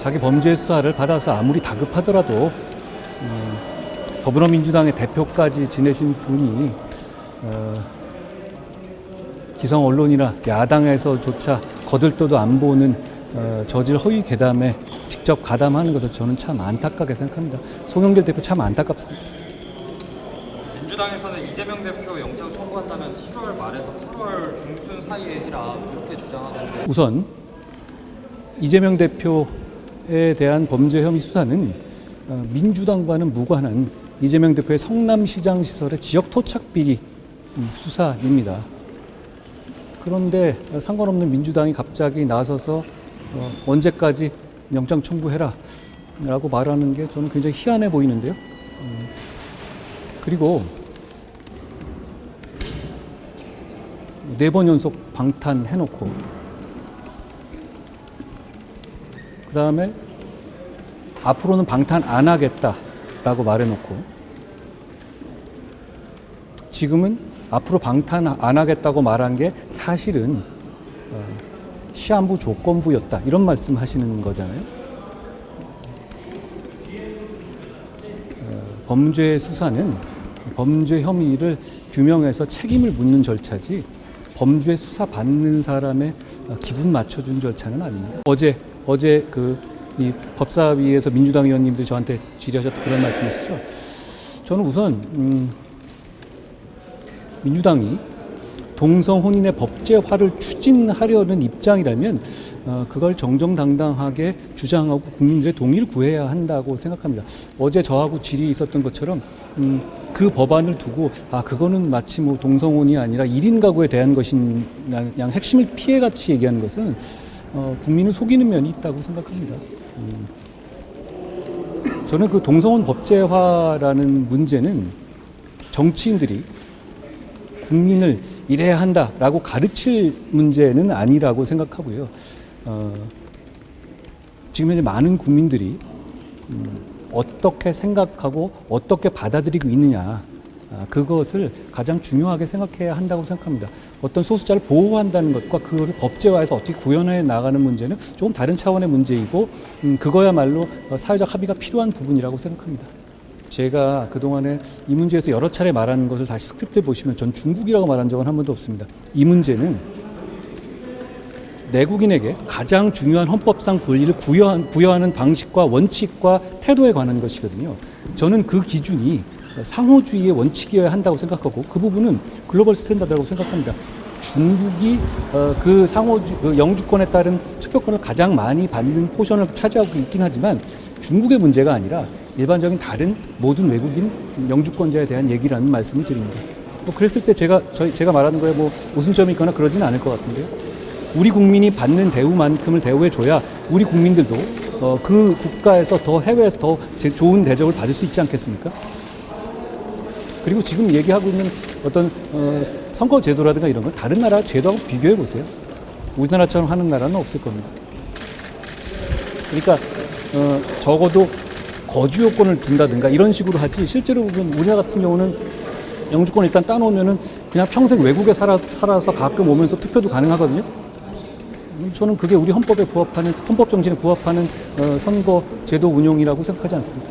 자기 범죄 수사를 받아서 아무리 다급하더라도 더불어민주당의 대표까지 지내신 분이 기성 언론이나 야당에서조차 거들떠도 안 보는 저질 허위 괴담에 직접 가담하는 것을 저는 참 안타깝게 생각합니다. 송영길 대표 참 안타깝습니다. 민주당에서는 이재명 대표 영장 청구한다면 7월 말에서 8월 중순 사이에 해라 이렇게 주장하는데, 우선 이재명 대표에 대한 범죄 혐의 수사는 민주당과는 무관한 이재명 대표의 성남시장 시설의 지역 토착 비리 수사입니다. 그런데 상관없는 민주당이 갑자기 나서서 언제까지 영장 청구해라 라고 말하는 게 저는 굉장히 희한해 보이는데요. 그리고 4번 연속 방탄해놓고 그 다음에 앞으로는 방탄 안 하겠다라고 말해놓고 지금은 앞으로 방탄 안 하겠다고 말한 게 사실은 시한부 조건부였다 이런 말씀 하시는 거잖아요. 범죄 수사는 범죄 혐의를 규명해서 책임을 묻는 절차지 범죄 수사 받는 사람의 기분 맞춰준 절차는 아닙니다. 어제 이 법사위에서 민주당 의원님들이 저한테 질의하셨던 그런 말씀이시죠. 저는 우선 민주당이 동성 혼인의 법제화를 추진하려는 입장이라면 그걸 정정당당하게 주장하고 국민들의 동의를 구해야 한다고 생각합니다. 어제 저하고 질의 있었던 것처럼 그 법안을 두고 그거는 마치 뭐 동성혼이 아니라 1인 가구에 대한 것인 양 핵심을 피해같이 얘기하는 것은 국민을 속이는 면이 있다고 생각합니다. 저는 그 동성혼 법제화라는 문제는 정치인들이 국민을 이래야 한다라고 가르칠 문제는 아니라고 생각하고요. 지금 현재 많은 국민들이 어떻게 생각하고 어떻게 받아들이고 있느냐 그것을 가장 중요하게 생각해야 한다고 생각합니다. 어떤 소수자를 보호한다는 것과 그거를 법제화해서 어떻게 구현해 나가는 문제는 조금 다른 차원의 문제이고 그거야말로 사회적 합의가 필요한 부분이라고 생각합니다. 제가 그동안에 이 문제에서 여러 차례 말하는 것을 다시 스크립트에 보시면 전 중국이라고 말한 적은 한 번도 없습니다. 이 문제는 내국인에게 가장 중요한 헌법상 권리를 부여하는 방식과 원칙과 태도에 관한 것이거든요. 저는 그 기준이 상호주의의 원칙이어야 한다고 생각하고 그 부분은 글로벌 스탠다드라고 생각합니다. 중국이 그 영주권에 따른 투표권을 가장 많이 받는 포션을 차지하고 있긴 하지만 중국의 문제가 아니라 일반적인 다른 모든 외국인 영주권자에 대한 얘기라는 말씀을 드립니다. 뭐 그랬을 때 제가 말하는 거에 뭐 모순점이 있거나 그러지는 않을 것 같은데요. 우리 국민이 받는 대우만큼을 대우해줘야 우리 국민들도 그 국가에서 더 해외에서 더 좋은 대접을 받을 수 있지 않겠습니까? 그리고 지금 얘기하고 있는 어떤 선거 제도라든가 이런 걸 다른 나라 제도하고 비교해 보세요. 우리나라처럼 하는 나라는 없을 겁니다. 그러니까 적어도 거주 요건을 둔다든가 이런 식으로 하지 실제로 보면 우리나라 같은 경우는 영주권 일단 따놓으면은 그냥 평생 외국에 살아서 가끔 오면서 투표도 가능하거든요. 저는 그게 우리 헌법에 부합하는 헌법 정신에 부합하는 선거 제도 운용이라고 생각하지 않습니다.